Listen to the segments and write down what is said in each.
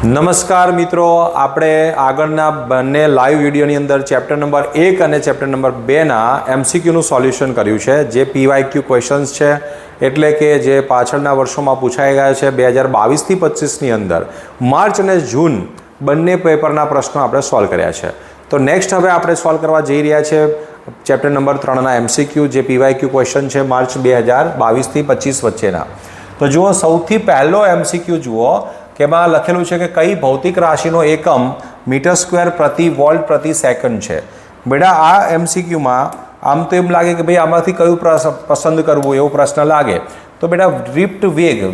નમસ્કાર મિત્રો, આપણે આગળના બંને લાઈવ વિડીયોની અંદર ચેપ્ટર નંબર 1 અને ચેપ્ટર નંબર 2ના એમસીક્યુનું સોલ્યુશન કર્યું છે, જે પીવાયક્યુ ક્વેશ્ચન્સ છે, એટલે કે જે પાછળના વર્ષોમાં પૂછાઈ ગયા છે 2022થી 25ની અંદર માર્ચ અને જૂન બંને પેપરના પ્રશ્નો આપણે સોલ્વ કર્યા છે. તો નેક્સ્ટ હવે આપણે સોલ્વ કરવા જઈ રહ્યા છે ચેપ્ટર નંબર 3ના એમસીક્યુ, જે પીવાયક્યુ ક્વેશ્ચન છે માર્ચ 2022થી 25 વચ્ચેના. તો જુઓ, સૌથી પહેલો એમસીક્યુ જુઓ કે એમાં લખેલું છે કે કઈ ભૌતિક રાશિનો એકમ મીટર સ્ક્વેર પ્રતિ વોલ્ટ પ્રતિ સેકન્ડ છે. બેટા, આ એમસીક્યુમાં આમ તો એમ લાગે કે ભાઈ આમાંથી કયું પસંદ કરવું એવો પ્રશ્ન લાગે. તો બેટા, ડ્રિફ્ટ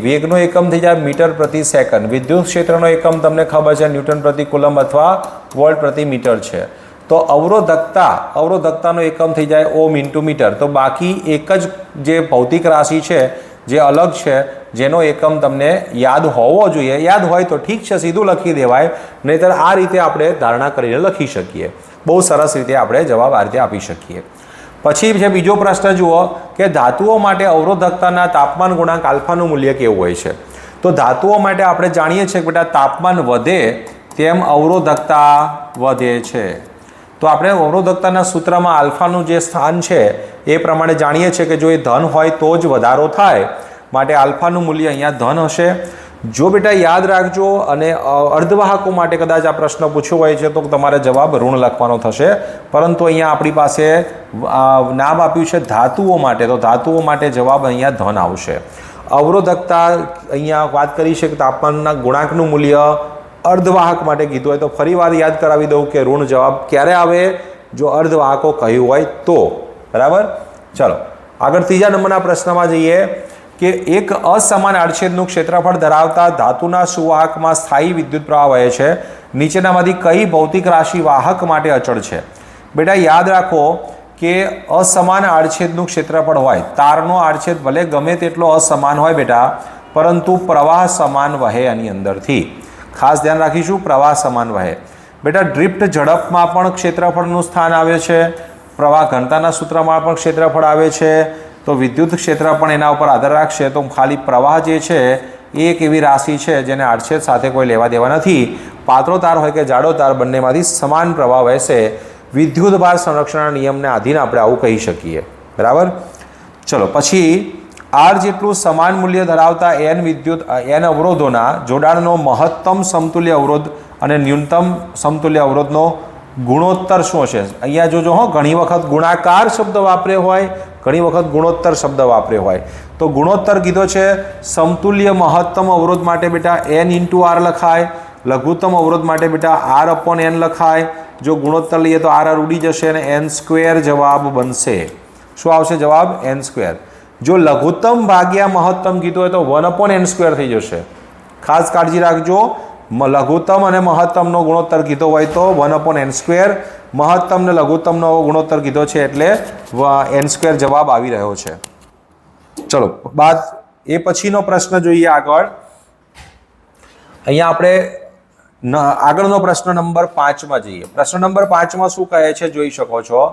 વેગનો એકમ થઈ જાય મીટર પ્રતિ સેકન્ડ. વિદ્યુત ક્ષેત્રનો એકમ તમને ખબર છે ન્યૂટન પ્રતિ કુલમ અથવા વોલ્ટ પ્રતિ મીટર છે. તો અવરોધકતાનો એકમ થઈ જાય ઓમ ઇન્ટુ મીટર. તો બાકી એક જ જે ભૌતિક રાશિ છે જે અલગ છે, જેનો એકમ તમને યાદ હોવો જોઈએ. યાદ હોય તો ઠીક છે, સીધું લખી દેવાય, નહીંતર આ રીતે આપણે ધારણા કરીને લખી શકીએ. બહુ સરસ રીતે આપણે જવાબ આ રીતે આપી શકીએ. પછી છે બીજો પ્રશ્ન જુઓ કે ધાતુઓ માટે અવરોધકતાના તાપમાન ગુણાંક આલ્ફાનું મૂલ્ય કેવું હોય છે. તો ધાતુઓ માટે આપણે જાણીએ છીએ કે બેટા, તાપમાન વધે તેમ અવરોધકતા વધે છે. તો આપણે અવરોધકતાના સૂત્રમાં આલ્ફાનું જે સ્થાન છે એ પ્રમાણે જાણીએ છીએ કે જો એ ધન હોય તો જ વધારો થાય, માટે આલ્ફાનું મૂલ્ય અહીંયા ધન હશે. જો બેટા યાદ રાખજો, અને અર્ધવાહકો માટે કદાચ આ પ્રશ્ન પૂછ્યો હોય છે તો તમારે જવાબ ઋણ લખવાનો થશે, પરંતુ અહીંયા આપણી પાસે નામ આપ્યું છે ધાતુઓ માટે, તો ધાતુઓ માટે જવાબ અહીંયા ધન આવશે. અવરોધકતા અહીંયા વાત કરી છે કે તાપમાનના ગુણાંકનું મૂલ્ય અર્ધવાહક માટે કીધું હોય, તો ફરીવાર યાદ કરાવી દઉં કે ઋણ જવાબ ક્યારે આવે, જો અર્ધવાહકો કહ્યું હોય તો. બરાબર, ચલો આગળ ત્રીજા નંબરના પ્રશ્નમાં જઈએ કે એક અસમાન આડછેદનું ક્ષેત્રફળ ધરાવતા ધાતુના સુવાહકમાં સ્થાયી વિદ્યુત પ્રવાહ વહે છે. નીચેનામાંથી કઈ ભૌતિક રાશિ વાહક માટે અચળ છે. બેટા, યાદ રાખો કે અસમાન આડછેદનું ક્ષેત્રફળ હોય, તારનો આડછેદ ભલે ગમે તેટલો અસમાન હોય બેટા, પરંતુ પ્રવાહ સમાન વહે એની અંદરથી. ખાસ ધ્યાન રાખીશું, પ્રવાહ સમાન વહે. બેટા, ડ્રિફ્ટ ઝડપમાં પણ ક્ષેત્રફળનું સ્થાન આવે છે, પ્રવાહ ઘનતાના સૂત્રમાં પણ ક્ષેત્રફળ આવે છે. તો વિદ્યુત ક્ષેત્ર પણ એના ઉપર આધાર રાખશે. તો ખાલી પ્રવાહ જે છે એ એક એવી રાશિ છે જેને આડછેદ સાથે કોઈ લેવા દેવા નથી. પાતળો તાર હોય કે જાડો તાર, બંનેમાંથી સમાન પ્રવાહ વહેશે. વિદ્યુત ભાર સંરક્ષણના નિયમને આધીન આપણે આવું કહી શકીએ. બરાબર, ચલો પછી આર જેટલું સમાન મૂલ્ય ધરાવતા એન અવરોધોના જોડાણનો મહત્તમ સમતુલ્ય અવરોધ અને ન્યૂનતમ સમતુલ્ય અવરોધનો ગુણોત્તર શું હશે. અહીંયા જોજો હો, ઘણી વખત ગુણાકાર શબ્દ વાપર્યો હોય, ઘણી વખત ગુણોત્તર શબ્દ વાપર્યો હોય. તો ગુણોત્તર કીધો છે સમતુલ્ય મહત્તમ અવરોધ માટે બેટા એન ઇન્ટુ આર લખાય, લઘુત્તમ અવરોધ માટે બેટા આર અપોન એન લખાય. જો ગુણોત્તર લઈએ તો આર ઉડી જશે અને એન સ્ક્વેર જવાબ બનશે. શું આવશે જવાબ? N square. જો લઘુત્તમ ભાગ્યા મહત્તમ કીધું હોય તો 1 અપોન એન સ્ક્વેર થઈ જશે. ખાસ કાળજી રાખજો, લઘુત્તમ અને મહત્તમનો ગુણોત્તર કીધો હોય તો 1 અપોન એન સ્ક્વેર, મહત્તમ ને લઘુત્તમનો ગુણોત્તર કીધો છે એટલે એન સ્ક્વેર જવાબ આવી રહ્યો છે. ચલો બાદ એ પછીનો પ્રશ્ન જોઈએ આગળ. અહીંયા આપણે આગળનો પ્રશ્ન નંબર 5માં જઈએ. પ્રશ્ન નંબર 5માં શું કહે છે જોઈ શકો છો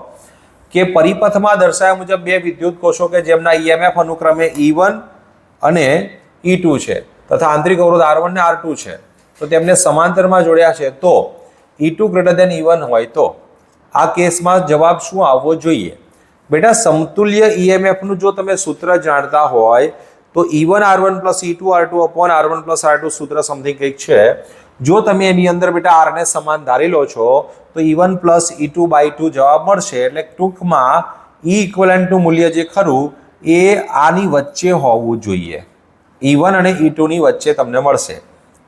કે પરિપથમાં દર્શાવ્યા મુજબ બે વિદ્યુત કોષો કે જેમના ઈએમએફ અનુક્રમે E1 અને E2 છે તથા આંતરિક અવરોધ R1 ને R2 છે, તો તેમને સમાંતરમાં જોડ્યા છે. તો E2 ગ્રેટર દેન E1 હોય તો આ કેસમાં જવાબ શું આવવો જોઈએ. બેટા, સમતુલ્ય ઈએમએફનું જો તમે સૂત્ર જાણતા હોય તો E1 R1 plus E2 R2 upon R1 plus R2 સૂત્ર સમથિંગ કંઈક છે. જો તમે એની અંદર બેટા આરને સમાન ધારી લો છો તો E1 પ્લસ E2 બાય 2 જવાબ મળશે. એટલે ટૂંકમાં E ઇક્વલન્ટનું મૂલ્ય જે ખરું એ આની વચ્ચે હોવું જોઈએ. E1 અને E2 ની વચ્ચે તમને મળશે.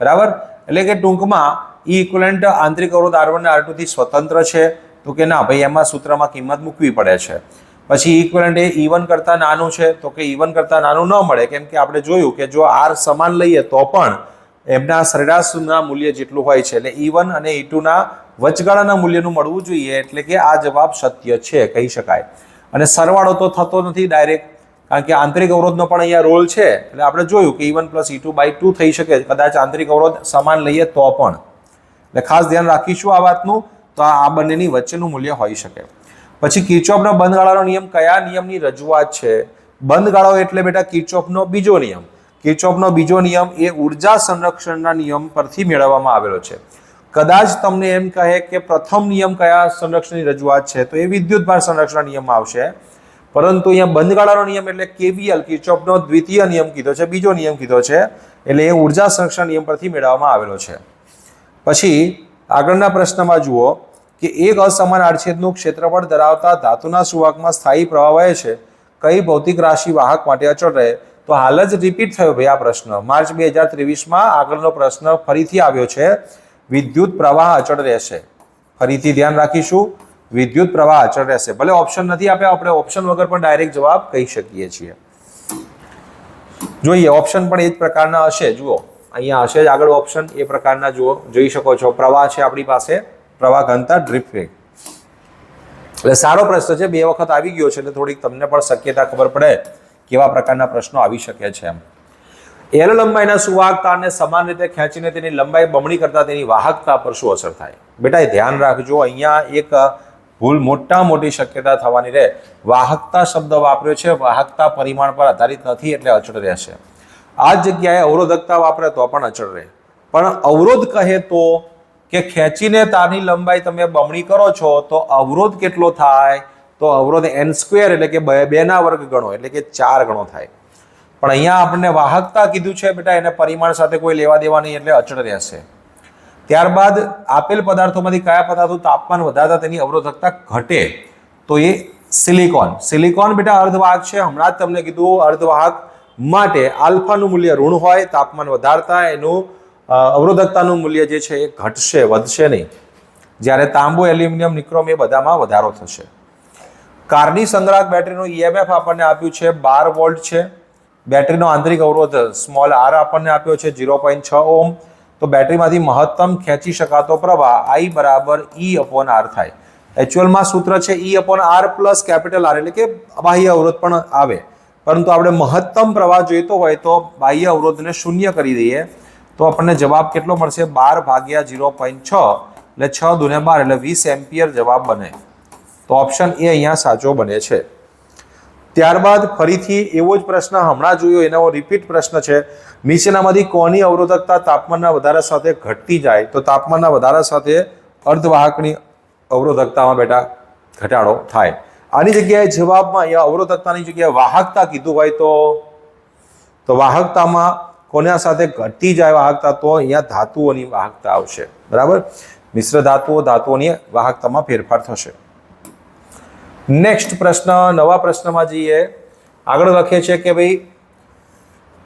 બરાબર, એટલે કે ટૂંકમાં E ઇક્વલન્ટ આંતરિક અવરોધ R1 અને R2 થી સ્વતંત્ર છે. તો કે ના ભાઈ, એમાં સૂત્રમાં કિંમત મૂકવી પડે છે. પછી ઇક્વલન્ટ એ E1 કરતાં નાનું છે, તો કે E1 કરતાં નાનું ન મળે, કેમ કે આપણે જોયું કે જો R સમાન લઈએ તો પણ એમના સરેરાશના મૂલ્ય જેટલું હોય છે. એટલે E1 અને E2ના વચગાળાના મૂલ્યનું મળવું જોઈએ. એટલે કે આ જવાબ સત્ય છે કહી શકાય. અને સરવાળો તો થતો નથી ડાયરેક્ટ, કારણ કે આંતરિક અવરોધનો પણ અહીંયા રોલ છે. એટલે આપણે જોયું કે E1 પ્લસ E2 બાય 2 થઈ શકે કદાચ આંતરિક અવરોધ સમાન લઈએ તો પણ. એટલે ખાસ ધ્યાન રાખીશું આ વાતનું. તો આ બંનેની વચ્ચેનું મૂલ્ય હોઈ શકે. પછી કિર્ચોફનો બંધગાળાનો નિયમ કયા નિયમની રજૂઆત છે. બંધગાળો એટલે બેટા કિર્ચોફનો બીજો નિયમ. કિર્ચોફનો બીજો નિયમ એ ઉર્જા સંરક્ષણના નિયમ પરથી મેળવવામાં આવેલો છે. કદાચ તમને એમ કહે કે પ્રથમ નિયમ કયા સંરક્ષણની રજૂઆત છે, તો એ વિદ્યુતભાર સંરક્ષણના નિયમમાં આવશે. પરંતુ અહીંયા બંધગાળાનો નિયમ એટલે કેવીએલ કિર્ચોફનો દ્વિતીય નિયમ કીધો છે, બીજો નિયમ કીધો છે, એટલે એ ઉર્જા સંરક્ષણ નિયમ પરથી મેળવવામાં આવેલો છે. પછી આગળના પ્રશ્નમાં જુઓ કે એક અસમાન આડછેદનું ક્ષેત્રફળ ધરાવતા ધાતુના સુવાહકમાં સ્થાયી પ્રવાહ વહે છે, કઈ ભૌતિક રાશિ વાહક માટે અચળ રહે? તો હાલ જ રિપીટ થયો ભાઈ આ પ્રશ્ન, માર્ચ 2023માં આગળનો પ્રશ્ન ફરીથી આવ્યો છે. વિદ્યુત પ્રવાહ અચળ રહેશે. ફરીથી ધ્યાન રાખીશું, વિદ્યુત પ્રવાહ અચળ રહેશે. ભલે ઓપ્શન નથી આપ્યા, આપણે ઓપ્શન વગર પણ ડાયરેક્ટ જવાબ કહી શકીએ છીએ. જોઈએ ઓપ્શન પણ એ જ પ્રકારના હશે. જુઓ અહીંયા હશે જ આગળ ઓપ્શન એ પ્રકારના. જુઓ જોઈ શકો છો, પ્રવાહ છે આપણી પાસે, પ્રવાહ ઘનતા ડ્રિફ્ટ વેગ. એટલે સારો પ્રશ્ન છે, 2 વખત આવી ગયો છે, એટલે થોડીક તમને પણ શક્યતા ખબર પડે કેવા પ્રકારના પ્રશ્નો આવી શકે છે. એમ એલ લંબાઈના સુવાહક તારને સમાન રીતે ખેંચીને તેની લંબાઈ બમણી કરતા તેની વાહકતા પર શું અસર થાય? બેટા એ ધ્યાન રાખજો, અહીંયા એક ભૂલ મોટી શક્યતા થવાની રહે. વાહકતા શબ્દ વાપર્યો છે, વાહકતા પરિમાણ પર આધારિત નથી એટલે અચળ રહેશે. આ જગ્યાએ અવરોધકતા વાપરે તો પણ અચળ રહે. પણ અવરોધ કહે તો કે ખેંચીને તારની લંબાઈ તમે બમણી કરો છો તો અવરોધ કેટલો થાય? તો અવરોધ n² એટલે કે 2 વર્ગ ગણો એટલે કે 4 ગણો થાય. પણ અહીંયા આપણને વાહકતા કીધું છે બેટા, એને પરિમાણ સાથે કોઈ લેવા દેવા નહીં એટલે અચળ રહેશે. ત્યારબાદ આપેલ પદાર્થોમાંથી કયા પદાર્થો તાપમાન વધારતા તેની અવરોધકતા ઘટે? તો એ સિલિકોન. સિલિકોન બેટા અર્ધવાહક છે, હમણાં જ તમને કીધું અર્ધવાહક માટે આલ્ફાનું મૂલ્ય ઋણ હોય, તાપમાન વધારતા એનું અવરોધકતાનું મૂલ્ય જે છે એ ઘટશે, વધશે નહીં. જ્યારે તાંબુ, એલ્યુમિનિયમ, નિક્રોમ એ બધામાં વધારો થશે. કારની સંગ્રાહક બેટરીનું EMF આપણને આપ્યું છે 12 વોલ્ટ છે. બેટરીનો આંતરિક અવરોધ સ્મોલ r આપણને આપ્યો છે 0.6 ઓહ્મ. તો બેટરીમાંથી મહત્તમ ખેંચી શકાતો પ્રવાહ I બરાબર E/R થાય. એક્ચ્યુઅલમાં સૂત્ર છે E/R પ્લસ કેપિટલ R એટલે કે બાહ્ય અવરોધ પણ આવે, પરંતુ આપણે મહત્તમ પ્રવાહ જોઈતો હોય તો બાહ્ય અવરોધને 0 કરી દઈએ તો આપણને જવાબ કેટલો મળશે? 12 ભાગ્યા 0.6 એટલે 6 દુને 12 એટલે 20 એમ્પિયર જવાબ બને. તો ઓપ્શન એ અહીંયા સાચો બને છે. ત્યારબાદ ફરીથી એવો જ પ્રશ્ન હમણાં જોયો, એનો રિપીટ પ્રશ્ન છે. નીચેનામાંથી કોની અવરોધકતા તાપમાનના વધારા સાથે ઘટતી જાય? તો તાપમાનના વધારા સાથે અર્ધવાહકની અવરોધકતામાં બેટા ઘટાડો થાય. આની જગ્યાએ જવાબમાં અહીંયા અવરોધકતાની જગ્યાએ વાહકતા કીધું હોય તો વાહકતામાં કોના સાથે ઘટતી જાય વાહકતા? તો અહીંયા ધાતુઓની વાહકતા આવશે. બરાબર, મિશ્ર ધાતુઓની વાહકતામાં ફેરફાર થશે. નેક્સ્ટ પ્રશ્ન, નવા પ્રશ્નમાં જઈએ. આગળ લખે છે કે ભાઈ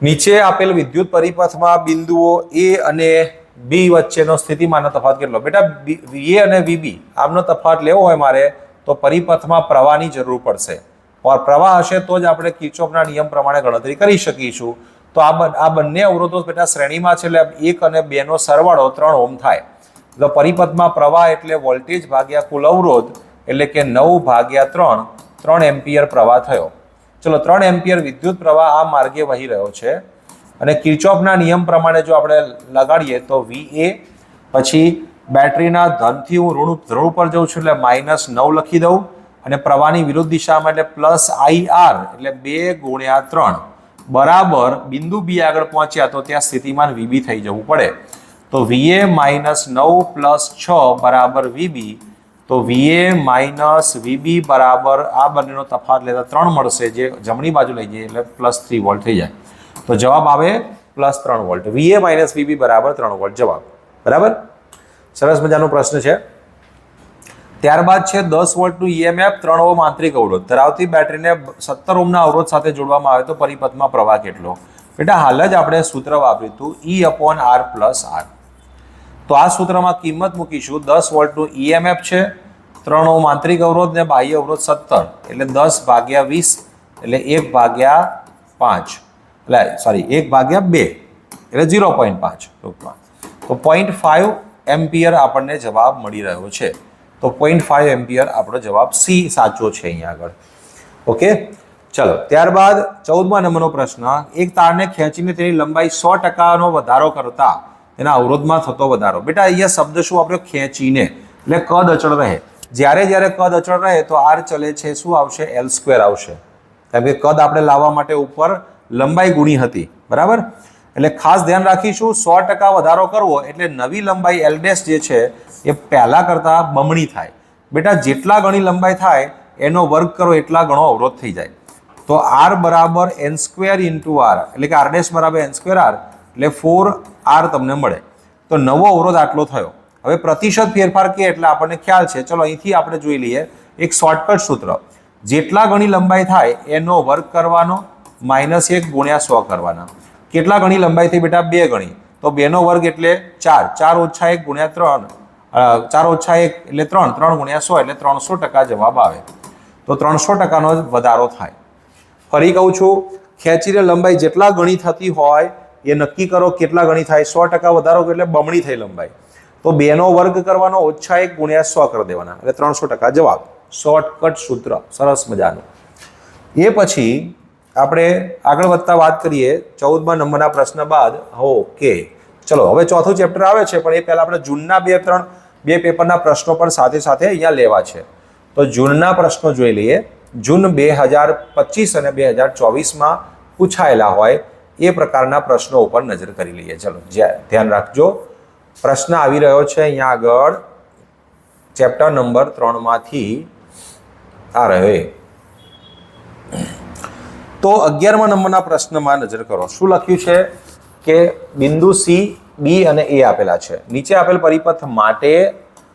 નીચે આપેલ વિદ્યુત પરિપથમાં બિંદુઓ A અને B વચ્ચેનો સ્થિતિમાનનો તફાવત કેટલો? બેટા VA અને VB આમનો તફાવત લેવો હોય મારે તો પરિપથમાં પ્રવાહની જરૂર પડશે. પ્રવાહ હશે તો જ આપણે કિર્ચોફના નિયમ પ્રમાણે ગણતરી કરી શકીશું. તો આ બંને અવરોધો બેટા શ્રેણીમાં છે એટલે 1 અને 2 નો સરવાળો 3 ઓહ્મ થાય. તો પરિપથમાં પ્રવાહ એટલે વોલ્ટેજ ભાગ્યા કુલ અવરોધ એટલે કે 9 ભાગ્યા 3 એમ્પિયર પ્રવાહ થયો. ચલો 3 એમ્પિયર વિદ્યુત પ્રવાહ આ માર્ગે વહી રહ્યો છે અને કિર્ચોફના નિયમ પ્રમાણે જો આપણે લગાડીએ તો VA, પછી બેટરીના ધનથી હું ઋણ ઉપર જઉં છું એટલે -9 લખી દઉં અને પ્રવાહની વિરુદ્ધ દિશામાં એટલે +IR એટલે 2 ગુણ્યા 3 બરાબર બિંદુ B આગળ પહોંચ્યા તો ત્યાં સ્થિતિમાન VB થઈ જવું પડે. તો VA -9 + 6 બરાબર VB. તો VA - VB બરાબર આ બંનેનો તફાવત લેતા 3 મળશે, જે જમણી બાજુ લઈ જઈએ એટલે +3 વોલ્ટ થઈ જાય. તો જવાબ આવે +3 વોલ્ટ. VA - VB બરાબર 3 વોલ્ટ જવાબ. બરાબર, સરસ મજાનો પ્રશ્ન છે. ત્યારબાદ છે 10 વોલ્ટનું EMF 3 ઓહ્મ આંતરિક અવરોધ ધરાવતી બેટરીને 17 ઓહ્મના અવરોધ સાથે જોડવામાં આવે તો પરિપથમાં પ્રવાહ કેટલો? બેટા હાલ જ આપણે સૂત્ર વાપર્યું હતું E/R + R. તો આ સૂત્રમાં કિંમત મૂકીશું. 10 વોલ્ટનું EMF છે, 3 ઓહ્મ આંતરિક અવરોધ ને બાહ્ય અવરોધ 17 એટલે 10 ભાગ્યા 20 એટલે 1 ભાગ્યા 5 એટલે સોરી 1 ભાગ્યા 2 એટલે 0.5 ટૂંકમાં. તો 0.5 એમ્પિયર આપણને જવાબ મળી રહ્યો છે. તો 0.5 એમ્પિયર આપણો જવાબ C સાચો છે અહીંયા આગળ. ઓકે, ચલો ત્યારબાદ 14મા નંબરનો પ્રશ્ન. એક તારને ખેંચીને તેની લંબાઈ 100% વધારો કરતા તેના અવરોધમાં થતો વધારો. બેટા અહીંયા શબ્દ શું વાપર્યો? ખેંચીને, એટલે કદ અચળ રહે. જ્યારે કદ અચળ રહે તો R ચલે છે શું આવશે? L² આવશે. કેમ કે કદ આપણે લાવવા માટે ઉપર લંબાઈ ગુણી હતી, બરાબર. એટલે ખાસ ધ્યાન રાખીશું 100% વધારો કરવો એટલે નવી લંબાઈ એલ ડેશ જે છે એ પહેલાં કરતાં બમણી થાય. બેટા જેટલા ગણી લંબાઈ થાય એનો વર્ગ કરો એટલા ગણો અવરોધ થઈ જાય. તો આર બરાબર એન સ્ક્વેર ઇન્ટુ આર એટલે કે આર ડેશ બરાબર એન સ્ક્વેર આર એટલે 4r તમને મળે. તો નવો અવરોધ આટલો થયો. હવે પ્રતિશત ફેરફાર કે એટલે આપણને ખ્યાલ છે. ચલો અહીંથી આપણે જોઈ લઈએ એક શોર્ટકટ સૂત્ર. જેટલા ગણી લંબાઈ થાય એનો વર્ગ કરવાનો -1 ગુણ્યા 100 કરવાના. કેટલા ગણી લંબાઈ થઈ બેટા? 2 ગણી. તો 2 નો વર્ગ એટલે 4. 4 ઓછા 1 ગુણ્યા 3. 4 ઓછા 1 એટલે 3. 3 ગુણ્યા 100 એટલે 300% જવાબ આવે. તો 300%નો વધારો થાય. ફરી કહું છું, ખેંચીને લંબાઈ જેટલા ગણી થતી હોય એ નક્કી કરો કેટલા ગણી થાય. 100% વધારો એટલે બમણી થઈ લંબાઈ. તો 2 નો વર્ગ કરવાનો ઓછા 1 ગુણ્યા 100 કરી દેવાના એટલે 300% જવાબ. શોર્ટકટ સૂત્ર, સરસ મજાનું. એ પછી આપણે આગળ વધતા વાત કરીએ 14મા નંબરના પ્રશ્ન બાદ. ઓકે, ચલો હવે ચોથું ચેપ્ટર આવે છે, પણ એ પહેલાં આપણે જૂનના બે પેપરના પ્રશ્નો પણ સાથે સાથે અહીંયા લેવા છે. તો જૂનના પ્રશ્નો જોઈ લઈએ. જૂન 2025 અને 2024માં પૂછાયેલા હોય એ પ્રકારના પ્રશ્નો ઉપર નજર કરી લઈએ. ચલો ધ્યાન રાખજો, પ્રશ્ન આવી રહ્યો છે અહીંયા આગળ ચેપ્ટર નંબર 3માંથી આ રહ્યો એ. તો 11મા નંબરના પ્રશ્નમાં નજર કરો. શું લખ્યું છે કે બિંદુ સી, બી અને એ આપેલા છે. નીચે આપેલ પરિપથ માટે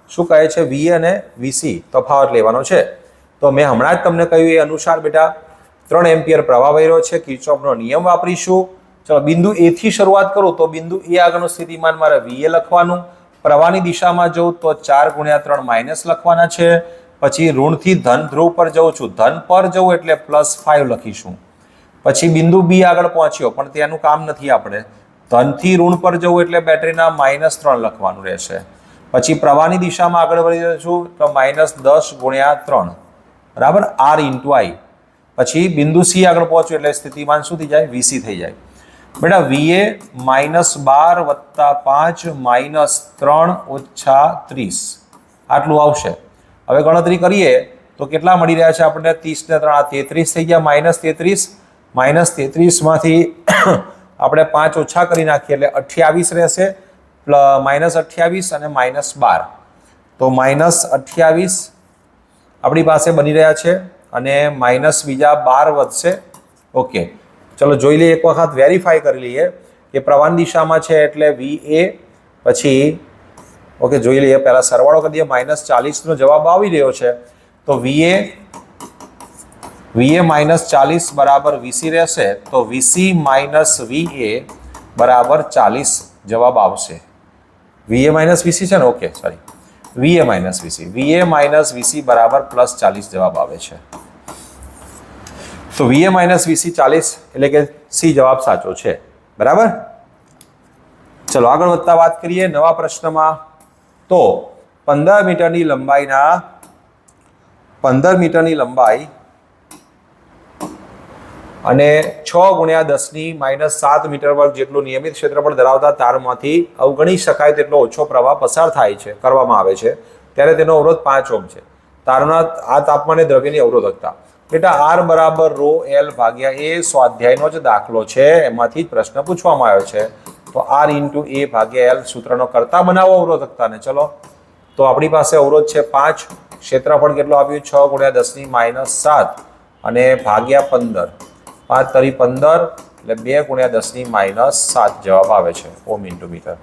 શું કહે છે? વી અને વીસી તફાવત લેવાનો છે. તો મેં હમણાં જ તમને કહ્યું એ અનુસાર બેટા 3 એમ્પિયર પ્રવાહ વહી રહ્યો છે. કિર્ચોફનો નિયમ વાપરીશું. ચલો બિંદુ એ થી શરૂઆત કરું તો બિંદુ એ આગળનું સ્થિતિમાન મારે વીએ લખવાનું. પ્રવાહની દિશામાં જવું તો 4 ગુણ્યા 3 માઇનસ લખવાના છે. પછી ઋણથી ધન ધ્રુવ પર જઉં છું, ધન પર જવું એટલે +5 લખીશું. પછી બિંદુ બી આગળ પહોંચ્યો પણ તેનું કામ નથી. આપણે ધનથી ઋણ પર જવું એટલે બેટરીના -3 લખવાનું રહેશે. પછી પ્રવાહની દિશામાં આગળ વધી રહ્યો છું તો -10 ગુણ્યા 3 બરાબર આર ઇન્ટુ આઈ. પછી બિંદુ સી આગળ પહોંચ્યું એટલે સ્થિતિમાન શું થઈ જાય? વીસી થઈ જાય. બેટા વીએ -12 + 5 -3 ઓછા 30 આટલું આવશે. હવે ગણતરી કરીએ તો કેટલા મળી રહ્યા છે આપણને? 30 ને 3 33 થઈ ગયા. -33માંથી આપણે 5 ઓછા કરી નાખીએ એટલે 28 રહેશે. -28 અને -12 તો -28 આપણી પાસે બની રહ્યા છે અને માઇનસ બીજા 12 વધશે. ઓકે, ચલો જોઈ લઈએ, એક વખત વેરીફાઈ કરી લઈએ કે પ્રવાહની દિશામાં છે એટલે વી એ. પછી ઓકે જોઈ લઈએ, પહેલાં સરવાળો કરી દઈએ. -40નો જવાબ આવી રહ્યો છે. તો વીએ -40 બરાબર વીસી રહેશે. તો વીસી માઇનસ વીએ બરાબર 40 જવાબ આવશે. વીએ માઇનસ વીસી છે ને? ઓકે સોરી, વીએ માઇનસ વીસી બરાબર +40 જવાબ આવે છે. તો વીએ માઇનસ વીસી 40 એટલે કે સી જવાબ સાચો છે. બરાબર. ચલો આગળ વધતા વાત કરીએ નવા પ્રશ્નમાં. તો 15 મીટરની લંબાઈ અને 6 ગુણ્યા 10⁻7 મીટર વર્ગ જેટલું નિયમિત ક્ષેત્રફળ ધરાવતા તારમાંથી અવગણી શકાય તેટલો ઓછો પ્રવાહ પસાર થાય છે, કરવામાં આવે છે, ત્યારે તેનો અવરોધ 5 ઓહ્મ છે. તારના આ તાપમાને દ્રવ્યની અવરોધકતા. બેટા આર બરાબર ρl ભાગ્યા એ સ્વાધ્યાયનો જ દાખલો છે, એમાંથી જ પ્રશ્ન પૂછવામાં આવ્યો છે. તો આર ઇન્ટુ એ ભાગ્યા એલ સૂત્રનો કરતા બનાવો અવરોધકતાને. ચલો તો આપણી પાસે અવરોધ છે 5, ક્ષેત્રફળ કેટલું આપ્યું? 6 ગુણ્યા 10⁻7 અને ભાગ્યા 15. 5 તરી 15 એટલે 2 ગુણ્યા 10⁻7 જવાબ આવે છે ઓહ્મ ઇન્ટુ મીટર.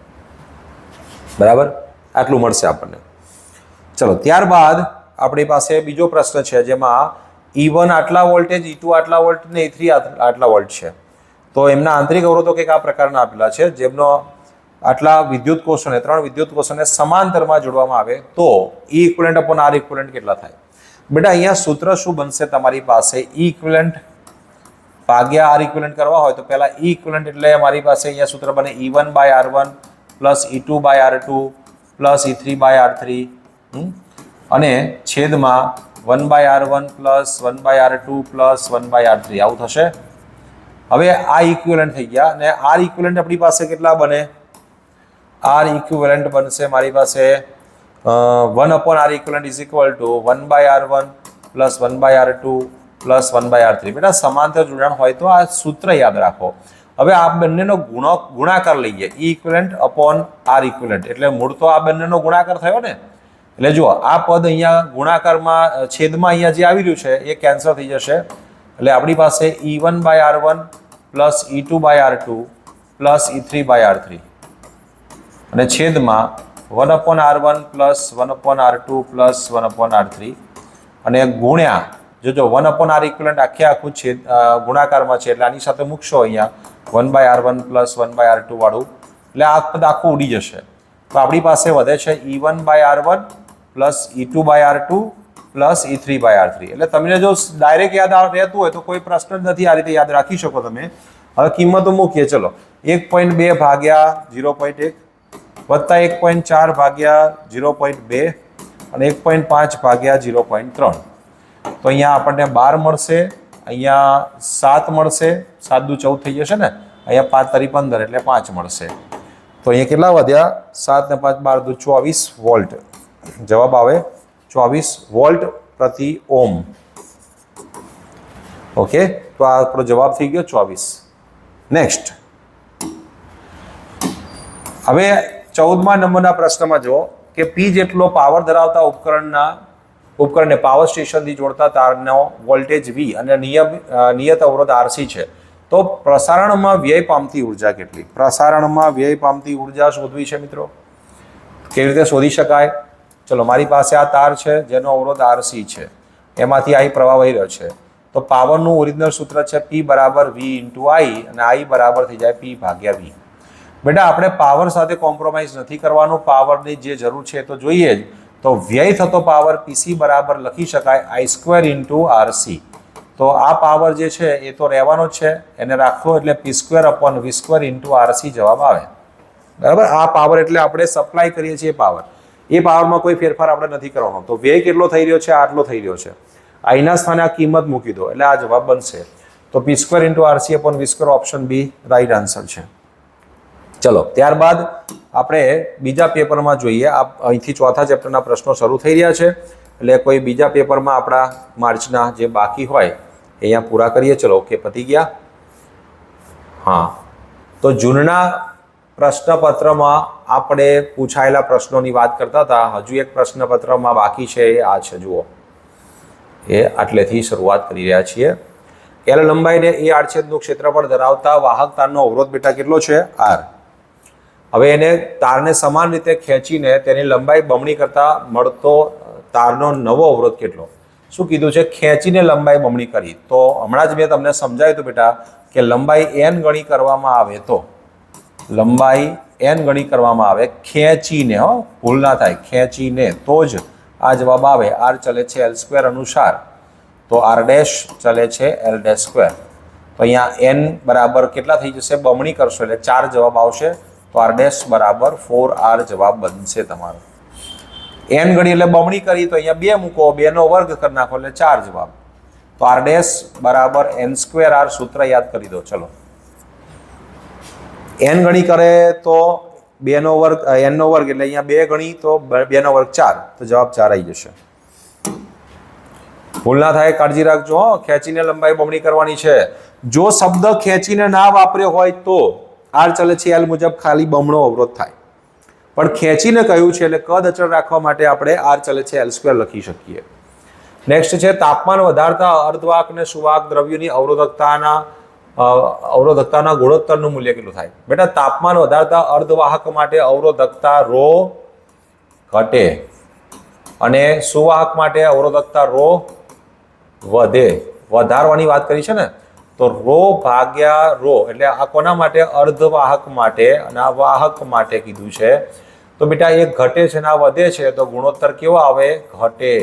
બરાબર, આટલું મળશે આપણને. ચલો ત્યારબાદ આપણી પાસે બીજો પ્રશ્ન છે જેમાં E1 આટલા વોલ્ટેજ, E2 આટલા વોલ્ટ ને E3 આટલા વોલ્ટ છે. તો એમના આંતરિક અવરોધો કંઈક આ પ્રકારના આપેલા છે, જેમનો આટલા વિદ્યુત કોષોને 3 વિદ્યુત કોષોને સમાંતરમાં જોડવામાં આવે તો E equivalent upon R equivalent કેટલા થાય? બેટા અહીંયા સૂત્ર શું બનશે તમારી પાસે? E ઇક્વિવેલન્ટ ભાગ્યા R ઇક્વિવેલન્ટ કરવા હોય તો પહેલા E ઇક્વિવેલન્ટ એટલે મારી પાસે અહીંયા સૂત્ર બને E1/R1 plus E2/R2 plus E3/R3 અને છેદમાં 1/R1 plus 1/R2 plus 1/R3 આવું થશે. હવે આ ઇક્વિવેલન્ટ થઈ ગયા અને R ઇક્વિવેલન્ટ આપણી પાસે કેટલા બને? R ઇક્વિવેલન્ટ બનશે મારી પાસે 1/R equivalent is equal to 1/R1 plus 1/R2 plus 1/r3. બેટા સમાંતર જોડાણ હોય તો આ સૂત્ર યાદ રાખો. હવે આ બંનેનો ગુણાકાર લઈએ, ઈ ઇક્વિવેલન્ટ અપોન આર ઇક્વિવેલન્ટ, એટલે મૂળ તો આ બંનેનો ગુણાકાર થયો ને. એટલે જુઓ આ પદ અહીંયા ગુણાકારમાં છેદમાં અહીંયા જે આવી રહ્યું છે એ કેન્સલ થઈ જશે. એટલે આપણી પાસે E1/r1 plus E2/r2 plus E3/r3 અને છેદમાં 1/r1 plus 1/r2 plus 1/r3 અને ગુણ્યા જો 1/r ઇક્વિવેલન્ટ આખું છેદ ગુણાકારમાં છે એટલે આની સાથે મૂકશો અહીંયા 1/r1 પ્લસ 1/r2 વાળું, એટલે આ પદ આખું ઉડી જશે. તો આપણી પાસે વધે છે E1/r1 plus E2/r2 plus E3/r3. એટલે તમને જો ડાયરેક્ટ યાદ રહેતું હોય તો કોઈ પ્રશ્ન જ નથી, આ રીતે યાદ રાખી શકો તમે. હવે કિંમતો મૂકીએ, ચલો 1.2 ભાગ્યા 0.1 વત્તા 1.4 ભાગ્યા 0.2 અને 1.5 ભાગ્યા 0.3. તો અહીંયા આપણને 12 મળશે, અહીંયા 7 મળશે, 7 દુ 14 થઈ જશે ને, અહીંયા 5 તરી 15 એટલે 5 મળશે. તો અહીંયા કેટલા વધ્યા? 7 ને 5 12 દુ 24 વોલ્ટ. જવાબ આવે 24 વોલ્ટ પ્રતિ ઓમ. ઓકે, તો આ આપણો જવાબ થઈ ગયો 24. નેક્સ્ટ, હવે 14મા નંબરના પ્રશ્નમાં જુઓ કે P જેટલો પાવર ધરાવતા ઉપકરણને પાવર સ્ટેશનથી જોડતા તારનો વોલ્ટેજ V અને નિયત અવરોધ RC છે. તો પ્રસારણમાં વ્યય પામતી ઉર્જા કેટલી? પ્રસારણમાં વ્યય પામતી ઉર્જા શોધવી છે મિત્રો. કેવી રીતે શોધી શકાય? ચલો, મારી પાસે આ તાર છે જેનો અવરોધ RC છે, એમાંથી I પ્રવાહ વહી રહ્યો છે. તો પાવરનું ઓરિજિનલ સૂત્ર છે P બરાબર V ઇન્ટુ I અને I બરાબર થઈ જાય P ભાગ્યા V. બેટા આપણે પાવર સાથે કોમ્પ્રોમાઇઝ નથી કરવાનું, પાવરની જે જરૂર છે તો જોઈએ જ. તો વ્યય થતો પાવર PC બરાબર લખી શકાય I² ઇન્ટુ RC. તો આ પાવર જે છે એ તો રહેવાનો જ છે, એને રાખો એટલે P² upon V² into RC જવાબ આવે. બરાબર, આ પાવર એટલે આપણે સપ્લાય કરીએ છીએ પાવર, એ પાવરમાં કોઈ ફેરફાર આપણે નથી કરવાનો. તો વ્યય કેટલો થઈ રહ્યો છે? આટલો થઈ રહ્યો છે. આઈના સ્થાને આ કિંમત મૂકી દો એટલે આ જવાબ બનશે. તો P² into RC upon V², option B right answer છે. ચલો, ત્યારબાદ આપણે બીજા પેપરમાં જોઈએ. અહીંથી ચોથા ચેપ્ટરના પ્રશ્નો શરૂ થઈ રહ્યા છે, એટલે કોઈ બીજા પેપરમાં આપણા માર્ચના જે બાકી હોય એ અહીંયા પૂરા કરીએ. ચલો, ઓકે, પતી ગયા. હા, તો જૂનના પ્રશ્નપત્રમાં આપણે પૂછાયેલા પ્રશ્નોની વાત કરતા હતા. હજુ એક પ્રશ્નપત્રમાં બાકી છે, એ આ છે, જુઓ. એ આટલેથી શરૂઆત કરી રહ્યા છીએ. L લંબાઈને એ આડછેદનું ક્ષેત્રફળ ધરાવતા વાહક તારનો અવરોધ બેટા કેટલો છે? R. હવે એને તારને સમાન રીતે ખેંચીને તેની લંબાઈ બમણી કરતા મળતો તારનો નવો અવરોધ કેટલો? શું કીધું છે? ખેંચીને લંબાઈ બમણી કરી. તો હમણાં જ મેં તમને સમજાવ્યું હતું બેટા કે લંબાઈ n ગણી કરવામાં આવે તો લંબાઈ n ગણી કરવામાં આવે ખેંચીને, ભૂલ ના થાય, ખેંચીને, તો જ આ જવાબ આવે. R ચલે છે L² અનુસાર, તો R ડેશ ચલે છે L². તો અહીંયા n બરાબર કેટલા થઈ જશે? બમણી કરશો એટલે 4 જવાબ આવશે. તો R ડેશ બરાબર 4R જવાબ બનશે તમારો. n ગણી એટલે બમણી કરી, તો અહીંયા 2 મૂકો, 2 નો વર્ગ કરી નાખો એટલે 4 જવાબ. તો R ડેશ બરાબર n² R સૂત્ર યાદ કરી દો. ચલો, n ગણી કરે તો 2 નો વર્ગ, n નો વર્ગ એટલે અહીંયા 2 ગણી તો 2 નો વર્ગ 4, તો જવાબ 4 આવી જશે. ભૂલ ના થાય, કાળજી રાખજો. ખેંચીને લંબાઈ બમણી કરવાની છે. જો શબ્દ ખેંચીને ના વાપર્યો હોય તો R ચલે છે L મુજબ ખાલી બમણો અવરોધ થાય, પણ ખેંચીને કહ્યું છે એટલે કદ અચળ રાખવા માટે આપણે R ચલે છે L² લખી શકીએ. નેક્સ્ટ છે તાપમાન વધારતા અર્ધવાહક અને સુવાહક દ્રવ્યોની અવરોધકતાના ગુણોત્તરનું મૂલ્ય કેટલું થાય? બેટા તાપમાન વધારતા અર્ધવાહક માટે અવરોધકતા ρ ઘટે અને સુવાહક માટે અવરોધકતા ρ વધે. વધારવાની વાત કરી છે ને, તો ρ ભાગ્યા ρ એટલે આ કોના માટે? અર્ધવાહક માટે, અને આ વાહક માટે કીધું છે. તો બેટા એક ઘટે છે ને આ વધે છે, તો ગુણોત્તર કેવો આવે? ઘટે.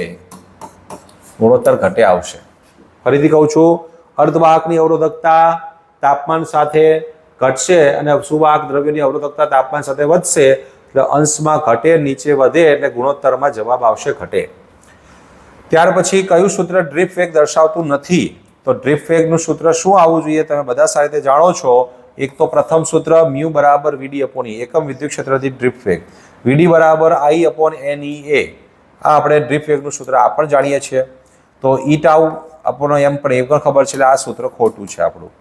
ગુણોત્તર ઘટે આવશે. ફરીથી કહું છું, અર્ધવાહકની અવરોધકતા તાપમાન સાથે ઘટશે અને સુવાહક દ્રવ્યોની અવરોધકતા તાપમાન સાથે વધશે, એટલે અંશમાં ઘટે, નીચે વધે, એટલે ગુણોત્તરમાં જવાબ આવશે ઘટે. ત્યાર પછી કયું સૂત્ર ડ્રિફ્ટ વેગ દર્શાવતું નથી? તો ડ્રિફ્ટ વેગનું સૂત્ર શું આવવું જોઈએ? તમે બધા સારી રીતે જાણો છો. એક તો પ્રથમ સૂત્ર મ્યુ બરાબર VD અપોન E, એકમ વિદ્યુત ક્ષેત્રથી ડ્રિફ્ટ વેગ. VD બરાબર I અપોન NEA, આ આપણે ડ્રિફ્ટ વેગનું સૂત્ર આ પણ જાણીએ છીએ. તો ઈ ટાઉ આપણને એમ પણ એ પણ ખબર છે એટલે આ સૂત્ર ખોટું છે આપણું.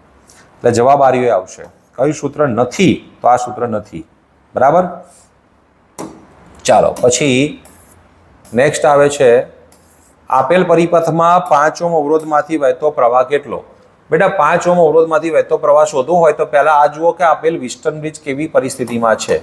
એટલે જવાબ આ રહ્યો આવશે. કયું સૂત્ર નથી? તો આ સૂત્ર નથી. બરાબર. ચાલો પછી નેક્સ્ટ આવે છે, આપેલ પરિપથમાં 5 ઓહ્મ અવરોધમાંથી વહેતો પ્રવાહ કેટલો? બેટા 5 ઓહ્મ અવરોધમાંથી વહેતો પ્રવાહ શોધવો હોય તો પહેલા આ જુઓ કે આપેલ વિસ્ટર્ન બ્રિજ કેવી પરિસ્થિતિમાં છે.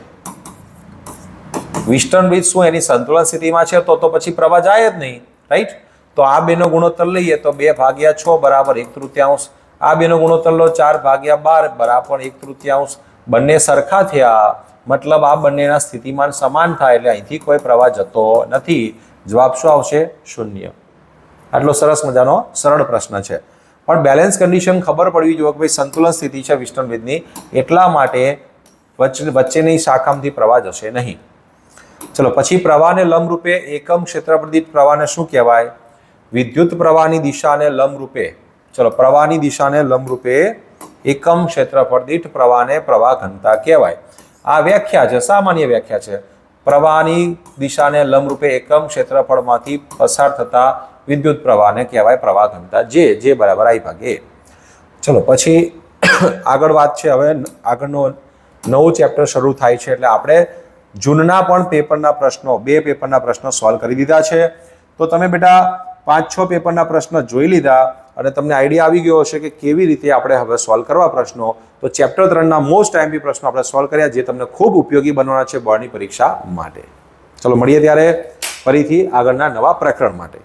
વિસ્ટર્ન બ્રિજ શું એની સંતુલન સ્થિતિમાં છે? તો પછી પ્રવાહ જાય જ નહીં, રાઈટ? તો આ બેનો ગુણોત્તર લઈએ તો 2/6 બરાબર 1/3. આ બેનો ગુણોત્તર લો 4/12 બરાબર 1/3. બંને સરખા થયા, મતલબ આ બંનેના સ્થિતિમાન સમાન થાય એટલે અહીંથી કોઈ પ્રવાહ જતો નથી. જવાબ શું આવશે? 0. આટલો સરસ મજાનો સરળ પ્રશ્ન છે. પણ બેલેન્સ કન્ડિશન ખબર પડવી જોઈએ કે ભાઈ સંતુલન સ્થિતિ છે વિસ્ટર્ન બ્રિજની, એટલા માટે વચ્ચેની શાખામાંથી પ્રવાહ જશે નહીં. ચલો પછી પ્રવાહને લંબરૂપે એકમ ક્ષેત્રફળ દીઠ પ્રવાહને શું કહેવાય? વિદ્યુત પ્રવાહની દિશાને લંબરૂપે, ચલો પ્રવાહની દિશાને લંબરૂપે એકમ ક્ષેત્રફળ દીઠ પ્રવાહને પ્રવાહ ઘનતા કહેવાય. આ વ્યાખ્યા છે, સામાન્ય વ્યાખ્યા છે. પ્રવાહની દિશાને લંબરૂપે એકમ ક્ષેત્રફળમાંથી પસાર થતા વિદ્યુત પ્રવાહને કહેવાય પ્રવાહ ઘનતા. જે બરાબર I/A. ચલો પછી આગળ વાત છે. હવે આગળનો નવું ચેપ્ટર શરૂ થાય છે એટલે આપણે જૂનના પણ પેપરના પ્રશ્નો, 2 પેપરના પ્રશ્નો સોલ્વ કરી દીધા છે. તો તમે બેટા 5-6 પેપરના પ્રશ્નો જોઈ લીધા અને તમને આઈડિયા આવી ગયો હશે કે કેવી રીતે આપણે હવે સોલ્વ કરવા પ્રશ્નો. તો ચેપ્ટર 3ના મોસ્ટ આઈએમપી પ્રશ્નો આપણે સોલ્વ કર્યા, જે તમને ખૂબ ઉપયોગી બનવાના છે બોર્ડની પરીક્ષા માટે. ચલો મળીએ ત્યારે ફરીથી આગળના નવા પ્રકરણ માટે.